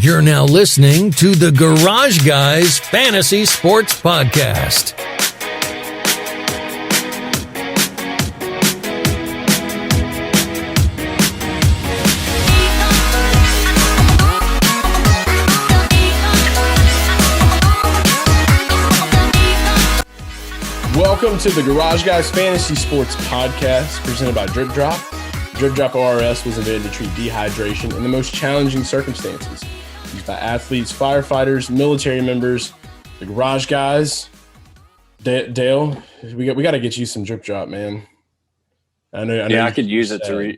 You're now listening to the Garage Guys Fantasy Sports Podcast. Welcome to the Garage Guys Fantasy Sports Podcast, presented by Drip Drop. Drip Drop ORS was invented to treat dehydration in the most challenging circumstances. Used by athletes, firefighters, military members, the Garage Guys. Dale, we got to get you some Drip Drop, man. I know. I could use it to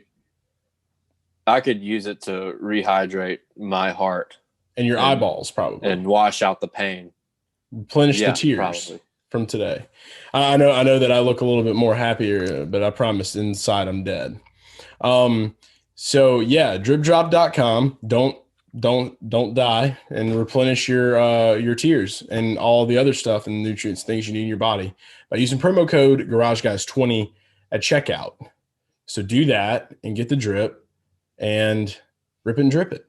rehydrate my heart and your eyeballs, probably, and wash out the pain, replenish the tears from today. I know that I look a little bit more happier, but I promise inside I'm dead. So yeah, dripdrop.com. Don't die and replenish your tears and all the other stuff and nutrients, things you need in your body by using promo code GarageGuys20 at checkout. So do that and get the drip and rip and drip it.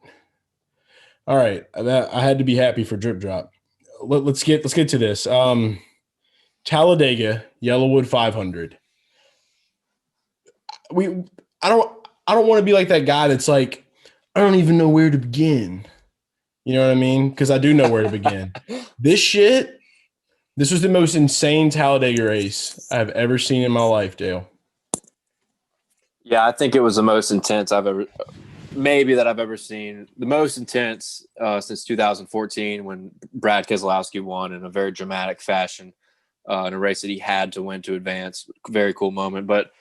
All right. I had to be happy for Drip Drop. Let's get to this. Talladega Yellowwood 500. I don't want to be like that guy that's like, I don't even know where to begin. You know what I mean? Because I do know where to begin. This was the most insane Talladega race I've ever seen in my life, Dale. Yeah, I think it was the most intense I've ever seen. The most intense since 2014 when Brad Keselowski won in a very dramatic fashion in a race that he had to win to advance. Very cool moment. But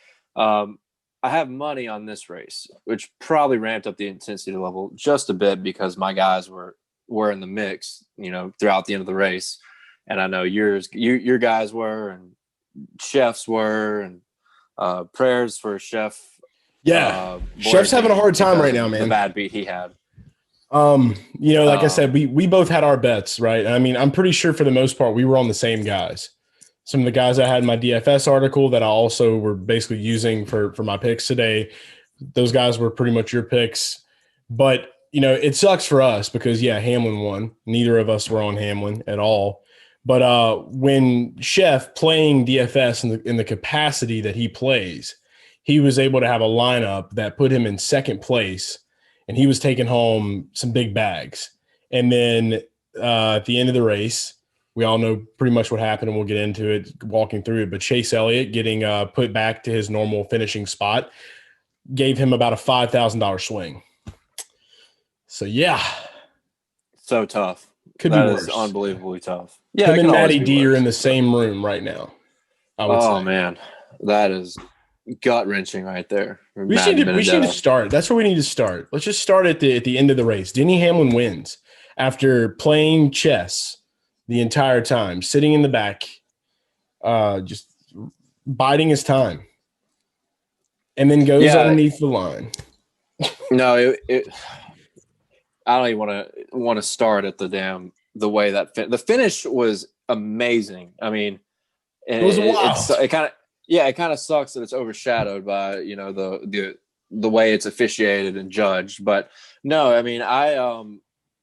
I have money on this race, which probably ramped up the intensity level just a bit because my guys were in the mix, throughout the end of the race. And I know your guys were, and Chef's were, and prayers for Chef. Yeah. Chef's having a hard time right now, man. The bad beat he had. I said, we both had our bets, right? I mean, I'm pretty sure for the most part, we were on the same guys. Some of the guys I had in my DFS article that I also were basically using for my picks today, those guys were pretty much your picks. But, it sucks for us because, Hamlin won. Neither of us were on Hamlin at all. But when Chef playing DFS in the capacity that he plays, he was able to have a lineup that put him in second place, and he was taking home some big bags. And then at the end of the race, we all know pretty much what happened, and we'll get into it walking through it. But Chase Elliott getting put back to his normal finishing spot gave him about a $5,000 swing. So, yeah. So tough. Could be worse. Is unbelievably tough. Yeah, him and Matty D are in the same room right now, I would say. Oh, man. That is gut-wrenching right there. We need to start. That's where we need to start. Let's just start at the end of the race. Denny Hamlin wins after playing chess the entire time, sitting in the back, just biding his time, and then goes underneath the line. No, I don't even want to start at the way that the finish was amazing. I mean, it was wild. It kind of sucks that it's overshadowed by the way it's officiated and judged. But no, I mean,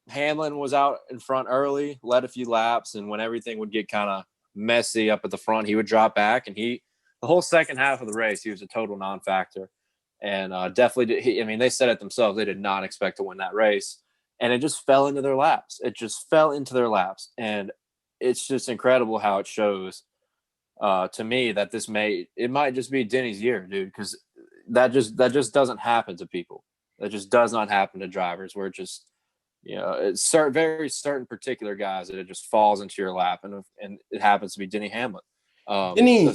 Hamlin was out in front early, led a few laps, and when everything would get kind of messy up at the front, he would drop back, and the whole second half of the race, he was a total non-factor, and definitely did. They said it themselves; they did not expect to win that race, and it just fell into their laps. And it's just incredible how it shows to me that it might just be Denny's year, dude, because that just doesn't happen to people. That just does not happen to drivers. Where it just it's very certain particular guys that it just falls into your lap, and it happens to be Denny Hamlin. Denny,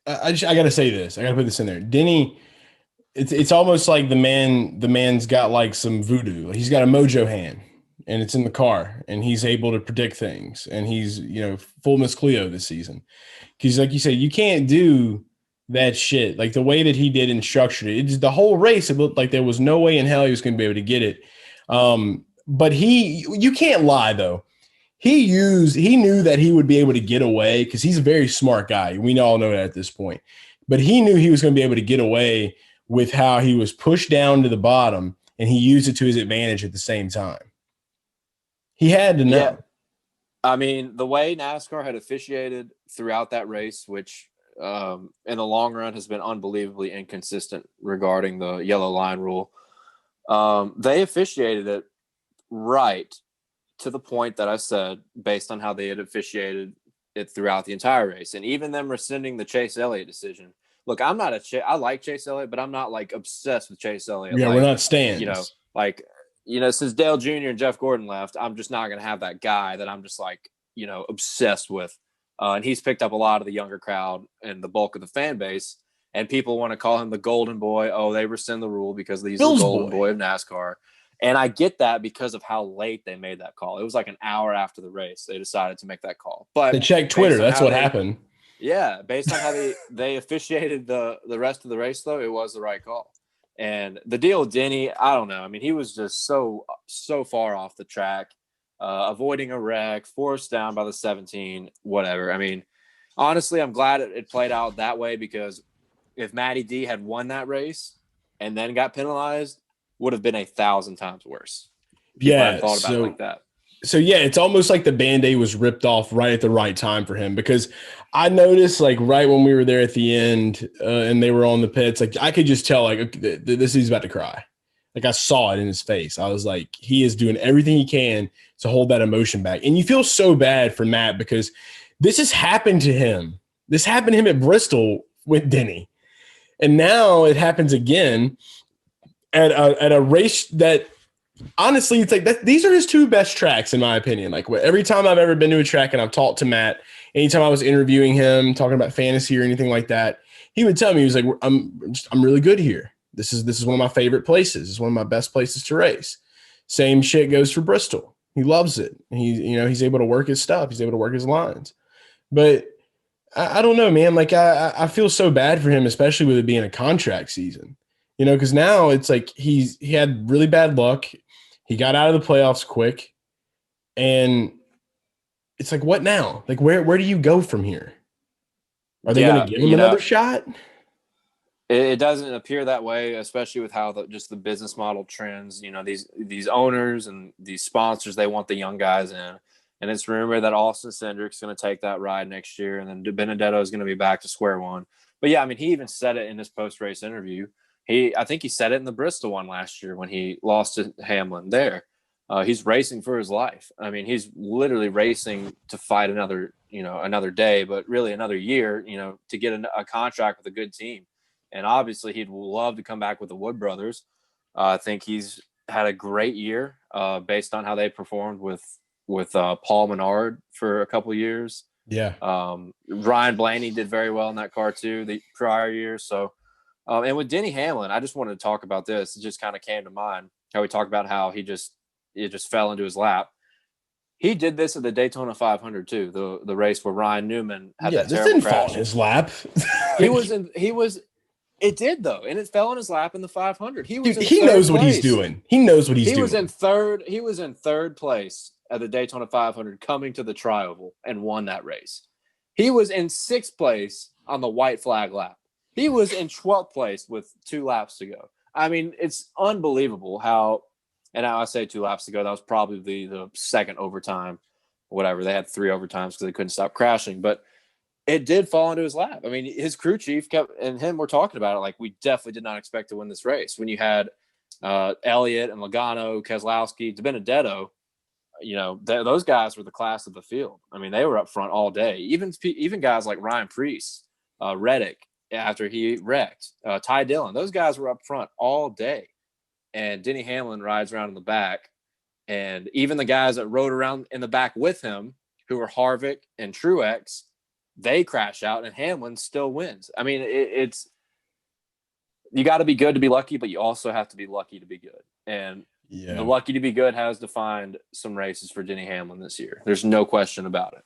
I got to say this. I got to put this in there. Denny, it's almost like the man's got like some voodoo. He's got a mojo hand, and it's in the car, and he's able to predict things, and he's full Miss Cleo this season. Because like you said, you can't do that shit like the way that he did and structured it. It's the whole race. It looked like there was no way in hell he was going to be able to get it. But you can't lie though. He knew that he would be able to get away because he's a very smart guy. We all know that at this point, but he knew he was going to be able to get away with how he was pushed down to the bottom and he used it to his advantage at the same time. He had to know. Yeah. I mean, the way NASCAR had officiated throughout that race, which in the long run has been unbelievably inconsistent regarding the yellow line rule, they officiated it right to the point that I said, based on how they had officiated it throughout the entire race. And even them rescinding the Chase Elliott decision. Look, I'm not I like Chase Elliott, but I'm not like obsessed with Chase Elliott. Yeah, like, we're not stands. Since Dale Jr. and Jeff Gordon left, I'm just not going to have that guy that I'm just like, obsessed with. And he's picked up a lot of the younger crowd and the bulk of the fan base. And people want to call him the golden boy. Oh, they rescind the rule because he's the golden boy of NASCAR. And I get that because of how late they made that call. It was like an hour after the race they decided to make that call. But they checked Twitter. That's what happened. Yeah, based on how they officiated the rest of the race, though, it was the right call. And the deal with Denny, I don't know. I mean, he was just so far off the track, avoiding a wreck, forced down by the 17, whatever. I mean, honestly, I'm glad it played out that way, because if Matty D had won that race and then got penalized, would have been 1,000 times worse. People hadn't thought about it like that. So, yeah, it's almost like the Band-Aid was ripped off right at the right time for him, because I noticed, like, right when we were there at the end and they were on the pits, like, I could just tell, like, okay, this is about to cry. Like, I saw it in his face. I was like, he is doing everything he can to hold that emotion back. And you feel so bad for Matt, because this has happened to him. This happened to him at Bristol with Denny. And now it happens again at a race that, honestly, it's like that. These are his two best tracks, in my opinion. Like, every time I've ever been to a track and I've talked to Matt, anytime I was interviewing him, talking about fantasy or anything like that, he would tell me, he was like, I'm really good here. This is one of my favorite places. It's one of my best places to race. Same shit goes for Bristol. He loves it. He's able to work his stuff. He's able to work his lines. But I don't know, man. Like, I feel so bad for him, especially with it being a contract season. Because now it's like he had really bad luck. He got out of the playoffs quick, and it's like, what now? Like, where do you go from here? Are they going to give him another shot? It doesn't appear that way, especially with how just the business model trends. These owners and these sponsors, they want the young guys in, and it's rumored that Austin Cindric's going to take that ride next year, and then Benedetto is going to be back to square one. But yeah, I mean, he even said it in his post-race interview. I think he said it in the Bristol one last year when he lost to Hamlin there. He's racing for his life. I mean, he's literally racing to fight another day, but really another year, to get a contract with a good team. And obviously he'd love to come back with the Wood brothers. I think he's had a great year based on how they performed with Paul Menard for a couple of years. Yeah. Ryan Blaney did very well in that car too, the prior year. So, and with Denny Hamlin, I just wanted to talk about this. It just kind of came to mind how we talked about how it just fell into his lap. He did this at the Daytona 500 too, the race where Ryan Newman had that terrible crash. Fall in his lap. It did though, and it fell in his lap in the 500. He knows what he's doing. He knows what he's doing. He was in third place at the Daytona 500 coming to the Tri-Oval and won that race. He was in sixth place on the white flag lap. He was in 12th place with 2 laps to go. I mean, it's unbelievable how, and I say 2 laps to go, that was probably the second overtime, whatever. They had 3 overtimes because they couldn't stop crashing, but it did fall into his lap. I mean, his crew chief and him were talking about it like, we definitely did not expect to win this race. When you had Elliott and Logano, Keselowski, DiBenedetto, those guys were the class of the field. I mean, they were up front all day. Even guys like Ryan Preece, Reddick, after he wrecked, Ty Dillon, those guys were up front all day. And Denny Hamlin rides around in the back. And even the guys that rode around in the back with him, who were Harvick and Truex, they crash out and Hamlin still wins. I mean, it's you got to be good to be lucky, but you also have to be lucky to be good. And the lucky to be good has defined some races for Denny Hamlin this year. There's no question about it.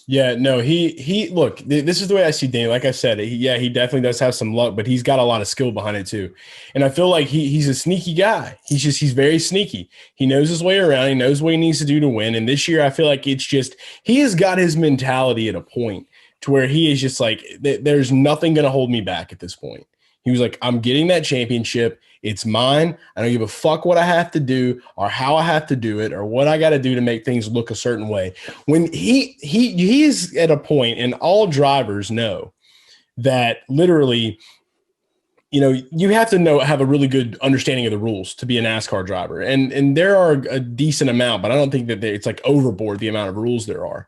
Yeah, no, he look, this is the way I see Danny. Like I said, he definitely does have some luck, but he's got a lot of skill behind it too. And I feel like he's a sneaky guy. He's very sneaky. He knows his way around. He knows what he needs to do to win. And this year, I feel like it's just, he has got his mentality at a point to where he is just like, there's nothing going to hold me back at this point. He was like, I'm getting that championship. It's mine. I don't give a fuck what I have to do or how I have to do it or what I got to do to make things look a certain way. When he's at a point, and all drivers know that literally, you have to have a really good understanding of the rules to be a NASCAR driver. And there are a decent amount, but I don't think that it's like overboard the amount of rules there are.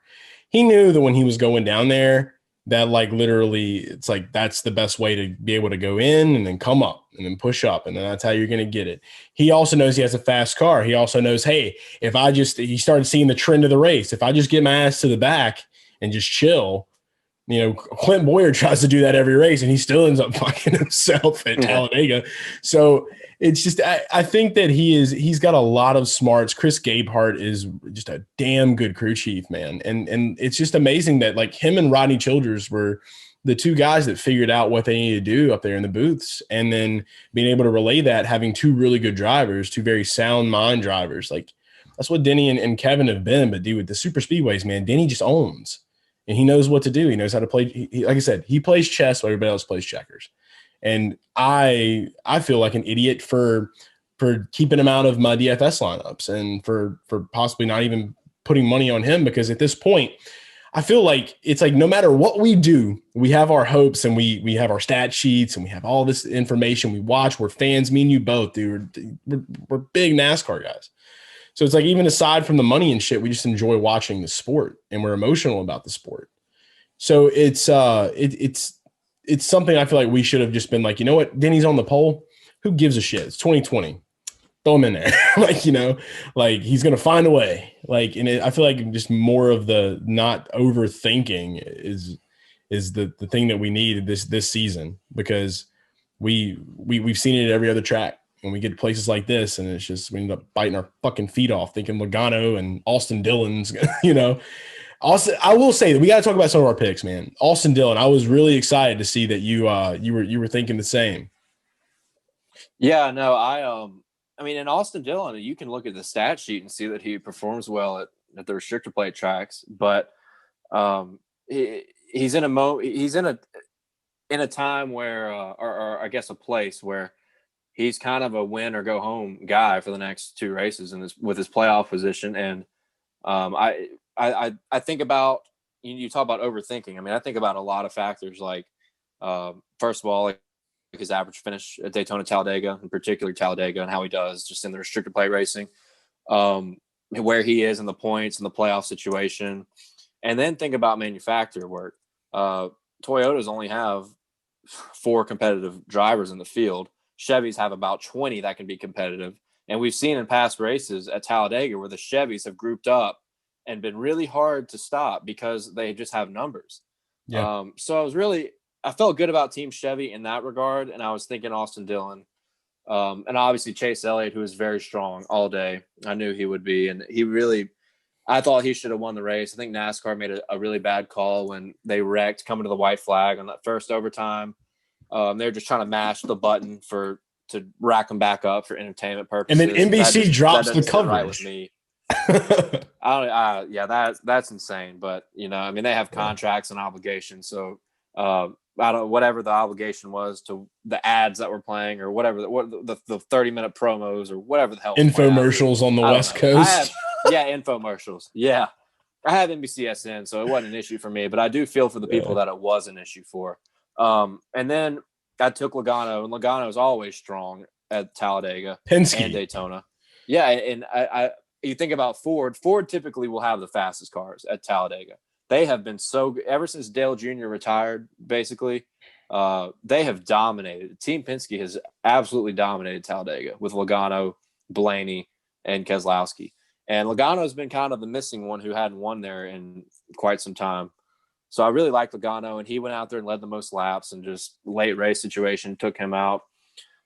He knew that when he was going down there, that like literally it's like that's the best way to be able to go in and then come up and then push up, and then that's how you're going to get it. He also knows he has a fast car. He also knows, hey, he started seeing the trend of the race. If I just get my ass to the back and just chill, Clint Boyer tries to do that every race and he still ends up fucking himself at Talladega. So it's just, I think that he's got a lot of smarts. Chris Gabehart is just a damn good crew chief, man. And it's just amazing that like him and Rodney Childers were the two guys that figured out what they needed to do up there in the booths, and then being able to relay that, having two really good drivers, two very sound mind drivers. Like that's what Denny and Kevin have been. But dude, with the super speedways, man, Denny just owns. And he knows what to do. He knows how to play. Like I said, he plays chess while everybody else plays checkers. And I feel like an idiot for keeping him out of my DFS lineups and for possibly not even putting money on him, because at this point, I feel like it's like no matter what we do, we have our hopes and we have our stat sheets and we have all this information. We watch. We're fans. Me and you both, dude. We're big NASCAR guys. So it's like, even aside from the money and shit, we just enjoy watching the sport and we're emotional about the sport. So it's something I feel like we should have just been like, you know what? Denny's on the pole. Who gives a shit? It's 2020. Throw him in there. like he's going to find a way. I feel like just more of the not overthinking is the thing that we need this season, because we've seen it at every other track. When we get to places like this, and it's just, we end up biting our fucking feet off thinking Logano and Austin Dillon's, Also, I will say that we got to talk about some of our picks, man. Austin Dillon, I was really excited to see that you were thinking the same. Yeah, no, I mean, in Austin Dillon, you can look at the stat sheet and see that he performs well at the restrictor plate tracks, but he's in a time where, or I guess a place where he's kind of a win or go home guy for the next two races with his playoff position. And I think about, you talk about overthinking. I mean, I think about a lot of factors, like first of all, like his average finish at Daytona, Talladega, in particular Talladega, and how he does just in the restricted plate racing, where he is in the points and the playoff situation. And then think about manufacturer work. Toyotas only have 4 competitive drivers in the field. Chevys have about 20 that can be competitive. And we've seen in past races at Talladega where the Chevys have grouped up and been really hard to stop because they just have numbers. Yeah. So I felt good about Team Chevy in that regard. And I was thinking Austin Dillon. And obviously Chase Elliott, who is very strong all day. I knew he would be. And I thought he should have won the race. I think NASCAR made a really bad call when they wrecked coming to the white flag on that first overtime. They're just trying to mash the button to rack them back up for entertainment purposes. And then NBC drops the coverage. Right with me. That's insane. But I mean, they have contracts and obligations. So whatever the obligation was to the ads that were playing or whatever the 30-minute promos or whatever the hell infomercials on the West Coast. Infomercials. Yeah, I have NBCSN, so it wasn't an issue for me. But I do feel for the people that it was an issue for. And then I took Logano, and Logano is always strong at Talladega Penske and Daytona. Yeah, and you think about Ford. Ford typically will have the fastest cars at Talladega. They have been so good ever since Dale Jr. retired. Basically, they have dominated. Team Penske has absolutely dominated Talladega with Logano, Blaney, and Keselowski. And Logano has been kind of the missing one who hadn't won there in quite some time. So I really liked Logano, and he went out there and led the most laps, and just late race situation took him out.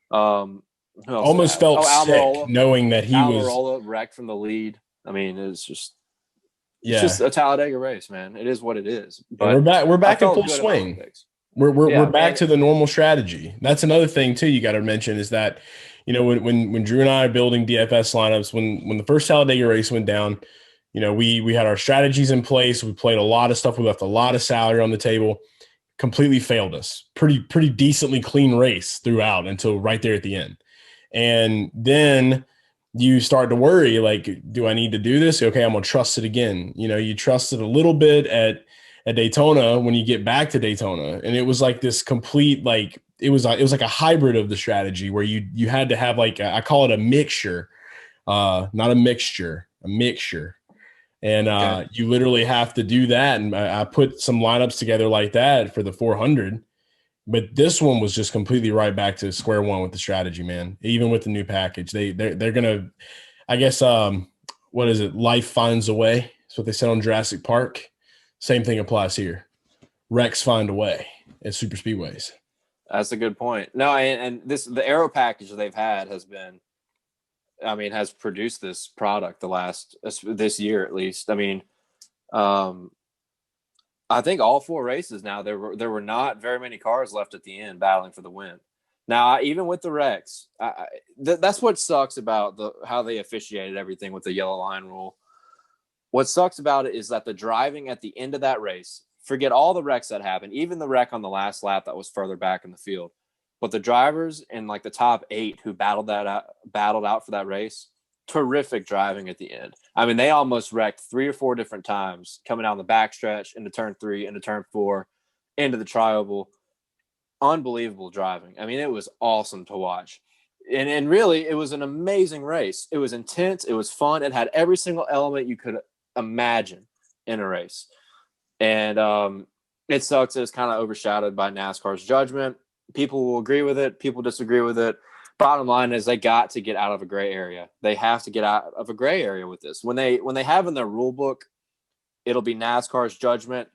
Almost felt sick knowing that Almirola wrecked from the lead. I mean, it's just a Talladega race, man. It is what it is. But we're back in full swing. We're back to the normal strategy. That's another thing too. You got to mention is that when Drew and I are building DFS lineups, when the first Talladega race went down. We had our strategies in place. We played a lot of stuff. We left a lot of salary on the table. Completely failed us. Pretty decently clean race throughout until right there at the end. And then you start to worry, like, do I need to do this? Okay, I'm gonna trust it again. You trust it a little bit at Daytona when you get back to Daytona. And it was like this complete, like, it was like a hybrid of the strategy where you had to have like I call it a mixture, not a mixture, a mixture. And you literally have to do that. And I put some lineups together like that for the 400. But this one was just completely right back to square one with the strategy, man. Even with the new package, they're gonna, I guess, what is it? Life finds a way. That's what they said on Jurassic Park. Same thing applies here. Wrecks find a way at super speedways. That's a good point. No, and the aero package they've had has produced this product this year at least. I mean, I think all 4 races now there were not very many cars left at the end battling for the win. Now, even with the wrecks, that's what sucks about how they officiated everything with the yellow line rule. What sucks about it is that the driving at the end of that race, forget all the wrecks that happened, even the wreck on the last lap that was further back in the field, but the drivers in like the top 8 who battled out for that race, terrific driving at the end. I mean, they almost wrecked 3 or 4 different times coming down the backstretch into turn 3, into turn 4, into the tri-oval. Unbelievable driving. I mean, it was awesome to watch. And really, it was an amazing race. It was intense. It was fun. It had every single element you could imagine in a race. And it sucks that it's kind of overshadowed by NASCAR's judgment. People will agree with it. People disagree with it. Bottom line is they got to get out of a gray area. They have to get out of a gray area with this. When they have in their rule book, it'll be NASCAR's judgment.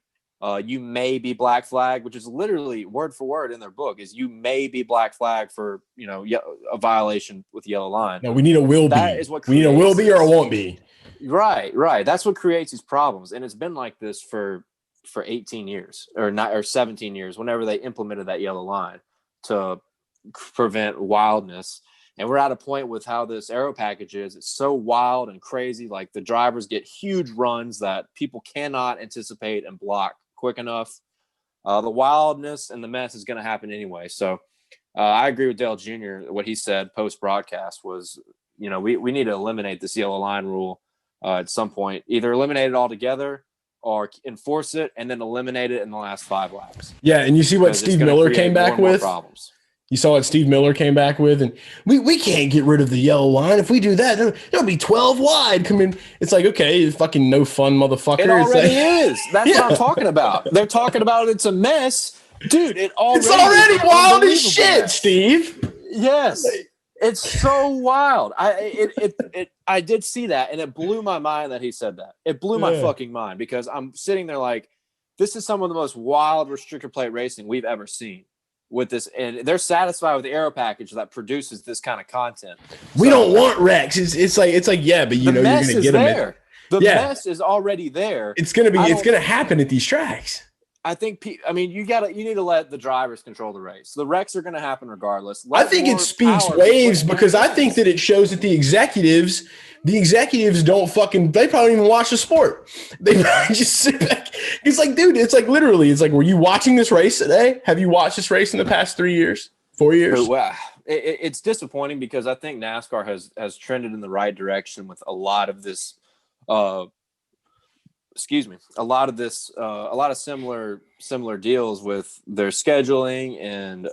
You may be black flag, which is literally word for word in their book, is you may be black flag for a violation with yellow line. No, we need a will be. That is what we need a will be or a won't be. Right. That's what creates these problems, and it's been like this for 18 years or 17 years. Whenever they implemented that yellow line to prevent wildness. And we're at a point with how this aero package is. It's so wild and crazy. Like the drivers get huge runs that people cannot anticipate and block quick enough. The wildness and the mess is going to happen anyway. So I agree with Dale Jr. What he said post broadcast was, we need to eliminate this yellow line rule at some point, either eliminate it altogether or enforce it and then eliminate it in the last 5 laps. Yeah. And you see what Steve Miller came back with? Problems. You saw what Steve Miller came back with, and we can't get rid of the yellow line. If we do that, there'll be 12 wide coming. It's like, okay, fucking no fun, motherfucker. It already is. That's what I'm talking about. They're talking about it's a mess. Dude, it's already wild as shit, Steve. Yes. It's so wild. I did see that, and it blew my mind that he said that. It blew my fucking mind because I'm sitting there like, this is some of the most wild restrictor plate racing we've ever seen. With this, and they're satisfied with the aero package that produces this kind of content. We don't want wrecks. It's like yeah, but you're going to get them there. The mess is already there. It's going to happen at these tracks. I think. I mean, you need to let the drivers control the race. The wrecks are going to happen regardless. I think it speaks waves because I think that it shows that the executives don't they probably even watch the sport. They probably just sit back. It's like, dude, it's like literally, it's like, were you watching this race today? Have you watched this race in the past 3 years, 4 years? Well, it's disappointing because I think NASCAR has trended in the right direction with a lot of this, a lot of similar deals with their scheduling and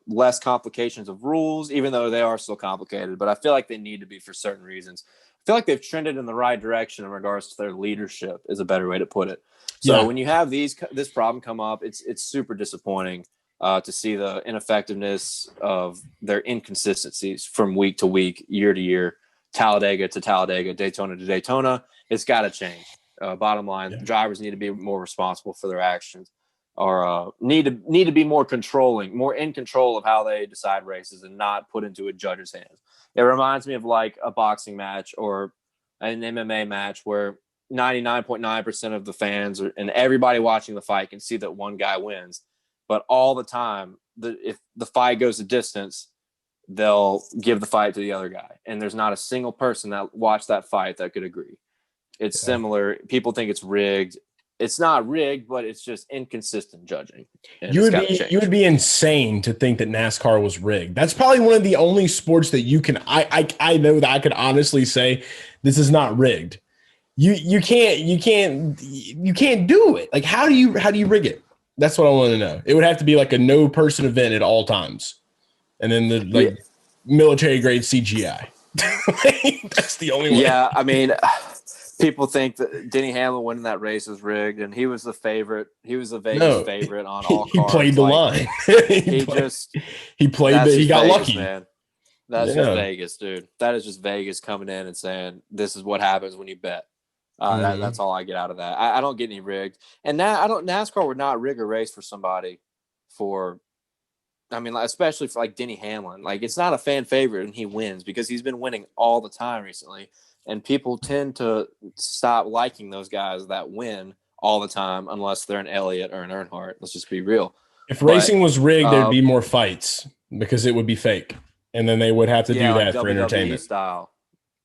less complications of rules, even though they are still complicated. But I feel like they need to be for certain reasons. I feel like they've trended in the right direction in regards to their leadership is a better way to put it. So when you have this problem come up, it's super disappointing to see the ineffectiveness of their inconsistencies from week to week, year to year, Talladega to Talladega, Daytona to Daytona. It's got to change. Bottom line, drivers need to be more responsible for their actions, or need to be more controlling, more in control of how they decide races, and not put into a judge's hands. It reminds me of like a boxing match or an MMA match where 99.9% of the fans and everybody watching the fight can see that one guy wins, but all the time, if the fight goes a distance, they'll give the fight to the other guy, and there's not a single person that watched that fight that could agree. It's similar. People think it's rigged. it's not rigged, but it's just inconsistent judging. And You it's would gotta be change. you would be insane to think that NASCAR was rigged. That's probably one of the only sports that you can I know that I could honestly say this is not rigged. You can't do it. Like how do you rig it? That's what I want to know. It would have to be like a no person event at all times. And then the like military grade CGI. That's the only way. Yeah, I mean, people think that Denny Hamlin winning that race is rigged, and he was the favorite. He was the Vegas favorite on all he cards. played the line. he played he got Vegas, lucky. Man. That's just Vegas, dude. That is just Vegas coming in and saying, this is what happens when you bet. That's all I get out of that. I don't get any rigged. And now NASCAR would not rig a race for somebody especially for like Denny Hamlin. Like, it's not a fan favorite and he wins because he's been winning all the time recently. And people tend to stop liking those guys that win all the time unless they're an Elliott or an Earnhardt. Let's just be real. If racing was rigged, there'd be more fights because it would be fake. And then they would have to do that like for WWE entertainment. Style.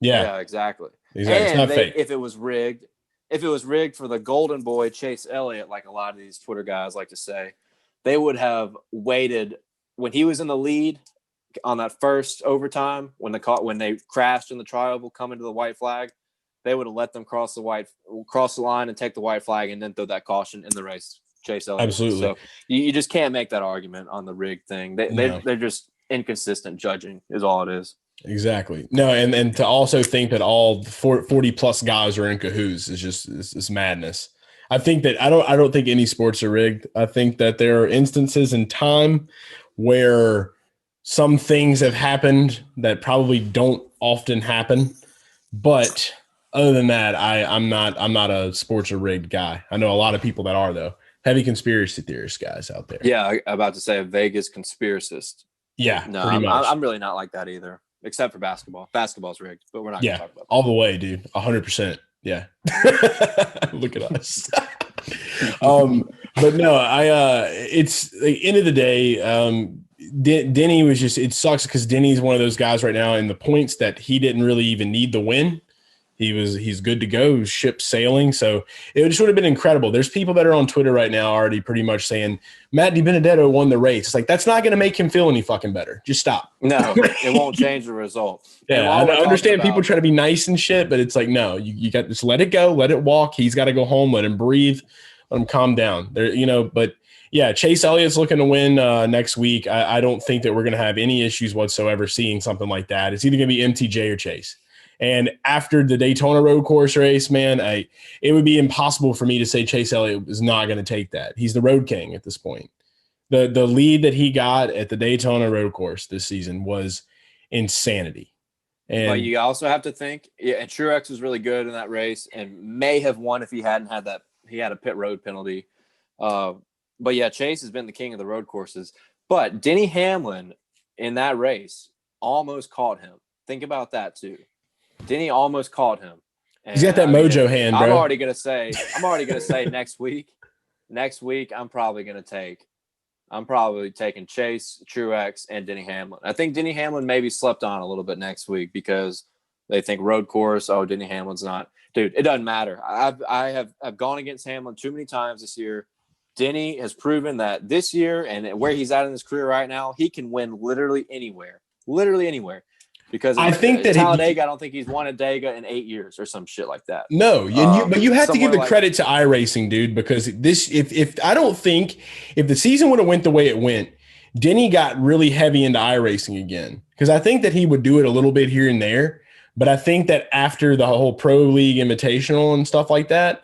Yeah, exactly. It's not fake. If it was rigged for the golden boy Chase Elliott, like a lot of these Twitter guys like to say, they would have waited when he was in the lead on that first overtime when they crashed in the trioval coming to the white flag. They would have let them cross the line and take the white flag and then throw that caution in the race. Chase Elliott. Absolutely. So you just can't make that argument on the rig thing. They're just inconsistent judging is all it is. Exactly. No, and to also think that all 40 plus guys are in cahoots is just it's madness. I think that I don't think any sports are rigged. I think that there are instances in time where some things have happened that probably don't often happen. But other than that, I'm not a sports or rigged guy. I know a lot of people that are, though. Heavy conspiracy theorist guys out there. Yeah, I'm about to say a Vegas conspiracist. Yeah, no, pretty much. I'm really not like that either, except for basketball. Basketball's rigged, but we're not going to talk about that. All the way, dude. 100%. Yeah. Look at us. But no, it's the end of the day. Denny was just, it sucks because Denny's one of those guys right now in the points that he didn't really even need the win. He's good to go, ship sailing. So it just would have been incredible. There's people that are on Twitter right now already pretty much saying Matt DiBenedetto won the race. It's like, that's not going to make him feel any fucking better. Just stop. No, it won't change the result. Yeah, I understand people try to be nice and shit, but it's like, no, you got to just let it go, let it walk. He's got to go home, let him breathe, let him calm down. But yeah, Chase Elliott's looking to win next week. I don't think that we're going to have any issues whatsoever seeing something like that. It's either going to be MTJ or Chase. And after the Daytona road course race, man, it would be impossible for me to say Chase Elliott is not going to take that. He's the road king at this point. The lead that he got at the Daytona road course this season was insanity. But you also have to think, and Truex was really good in that race and may have won if he hadn't had that. He had a pit road penalty. But yeah, Chase has been the king of the road courses. But Denny Hamlin in that race almost caught him. Think about that too. Denny almost caught him. And he's got that mojo hand, bro. I'm already gonna say next week. Next week, I'm probably taking Chase, Truex, and Denny Hamlin. I think Denny Hamlin maybe slept on a little bit next week because they think road course. Oh, Denny Hamlin's not. Dude, it doesn't matter. I've gone against Hamlin too many times this year. Denny has proven that this year and where he's at in his career right now, he can win literally anywhere. Because I think that Talladega, I don't think he's won a Dega in 8 years or some shit like that. No, but you have to give the credit to iRacing, dude, because if I don't think if the season would have went the way it went, Denny got really heavy into iRacing again. Because I think that he would do it a little bit here and there. But I think that after the whole Pro League Invitational and stuff like that,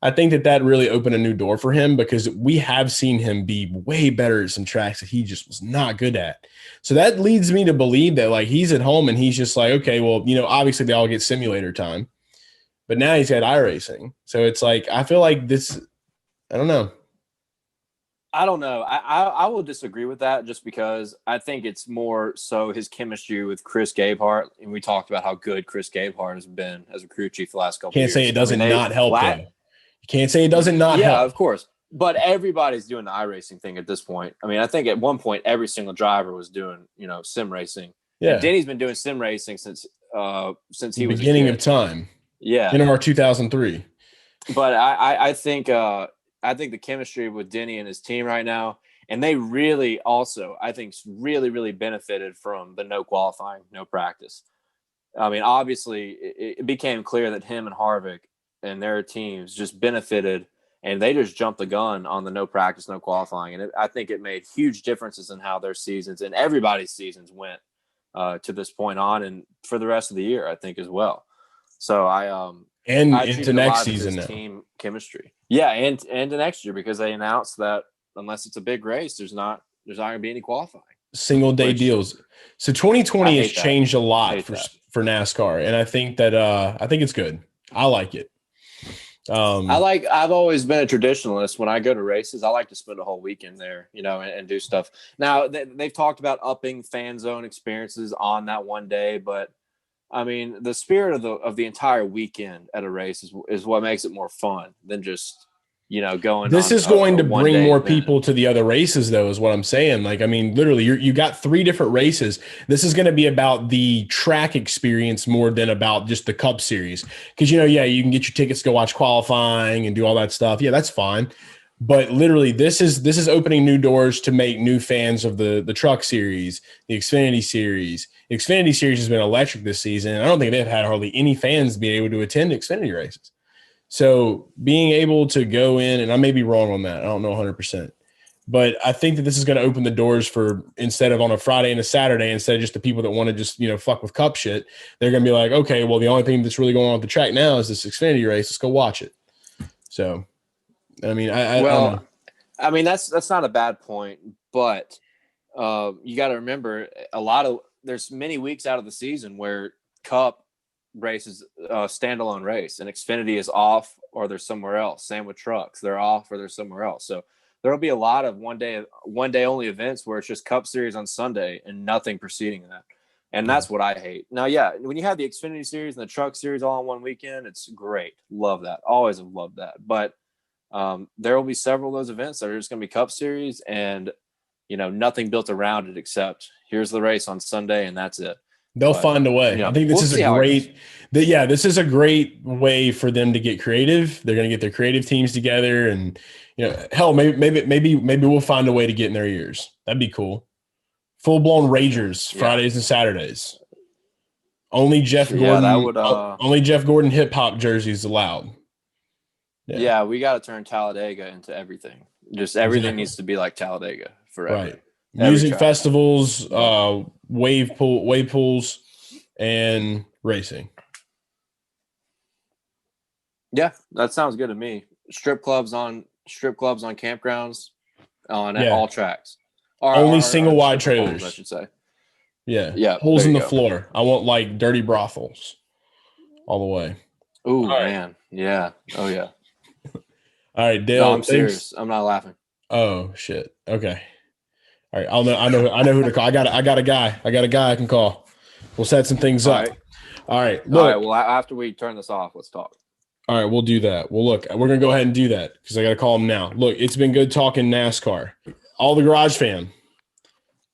I think that really opened a new door for him because we have seen him be way better at some tracks that he just was not good at. So that leads me to believe that like he's at home and he's just like, okay, well, obviously they all get simulator time, but now he's got iRacing. So it's like, I feel like this, I don't know. I will disagree with that just because I think it's more so his chemistry with Chris Gabehart. And we talked about how good Chris Gabehart has been as a crew chief the last couple of years. Can't say it doesn't not help though. You can't say it doesn't not help. Yeah, of course. But everybody's doing the iRacing thing at this point. I mean, I think at one point every single driver was doing, sim racing. Yeah. And Denny's been doing sim racing since he was beginning of time. Yeah. In our 2003. But I think the chemistry with Denny and his team right now, and they really also, I think, really benefited from the no qualifying, no practice. I mean, obviously, it became clear that him and Harvick and their teams just benefited, and they just jumped the gun on the no practice, no qualifying. And I think it made huge differences in how their seasons and everybody's seasons went to this point on, and for the rest of the year, I think as well. So and I into next season now. Team chemistry, yeah, and to next year, because they announced that unless it's a big race, there's not going to be any qualifying. Single day deals. So 2020 has changed a lot for NASCAR, and I think that I think it's good. I like it. I've always been a traditionalist. When I go to races, I like to spend a whole weekend there, and do stuff. Now they've talked about upping fan zone experiences on that one day, but I mean, the spirit of the entire weekend at a race is what makes it more fun than just going. This is going to bring more people to the other races, though, is what I'm saying. Like, I mean, literally, you got 3 different races. This is going to be about the track experience more than about just the Cup Series. Because, you can get your tickets to go watch qualifying and do all that stuff. Yeah, that's fine. But literally, this is opening new doors to make new fans of the Truck Series, the Xfinity Series. The Xfinity Series has been electric this season. I don't think they've had hardly any fans be able to attend Xfinity races. So being able to go in, and I may be wrong on that, I don't know 100%, but I think that this is going to open the doors for, instead of on a Friday and a Saturday, instead of just the people that want to just, fuck with Cup shit, they're going to be like, okay, well, the only thing that's really going on at the track now is this Xfinity race. Let's go watch it. So, I mean, I don't know. I mean, that's not a bad point, but you got to remember there's many weeks out of the season where Cup races standalone race, and Xfinity is off or they're somewhere else. Same with trucks, they're off or they're somewhere else. So there'll be a lot of one day only events where it's just Cup Series on Sunday and nothing preceding that, and that's what I hate. Now, yeah, when you have the Xfinity Series and the Truck Series all on one weekend, it's great. Love that. Always have loved that. But there will be several of those events that are just going to be Cup Series, and nothing built around it except here's the race on Sunday and that's it. They'll find a way. I think this is this is a great way for them to get creative. They're going to get their creative teams together, and hell, maybe we'll find a way to get in their ears. That'd be cool. Full blown Ragers Fridays and Saturdays. Only Jeff Gordon. Only Jeff Gordon hip hop jerseys allowed. Yeah, we got to turn Talladega into everything. Just everything needs to be like Talladega forever. Right. Music festivals, wave pools, and racing. Yeah, that sounds good to me. Strip clubs on campgrounds, on all tracks. Only single wide trailers, holes, I should say. Yeah. Holes in the floor. I want like dirty brothels all the way. Ooh, man. Yeah. Oh yeah. All right, Dale. No, I'm serious. I'm not laughing. Oh shit. Okay. All right, I know who to call. I got a guy I can call. We'll set some things up. All right. Look. All right. Well, after we turn this off, let's talk. All right, we'll do that. Well, look, we're gonna go ahead and do that because I got to call him now. Look, it's been good talking NASCAR. All the Garage Fam,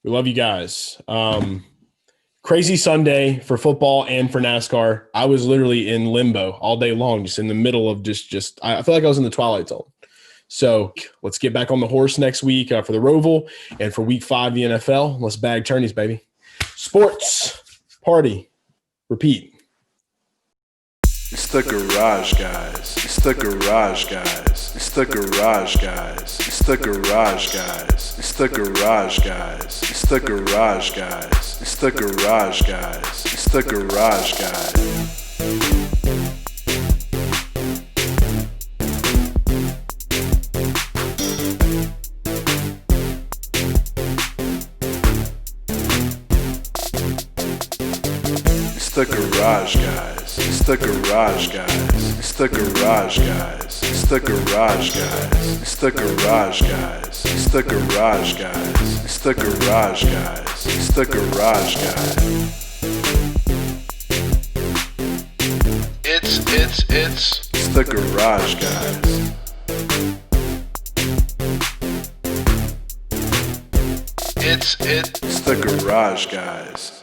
we love you guys. Crazy Sunday for football and for NASCAR. I was literally in limbo all day long, just in the middle of just. I feel like I was in the Twilight Zone. So let's get back on the horse next week for the Roval and for week 5 the NFL. Let's bag tourneys, baby. Sports, party, repeat. It's the Garage Guys. It's the Garage Guys. It's the Garage Guys. It's the Garage Guys. It's the Garage Guys. It's the Garage Guys. It's the Garage Guys. It's the Garage Guys. It's the Garage Guys. It's the Garage Guys. It's the Garage Guys. It's the Garage Guys. It's the Garage Guys. It's the Garage Guys. It's the Garage Guys. It's the Garage Guys. It's the Garage Guys. It's the Garage Guys.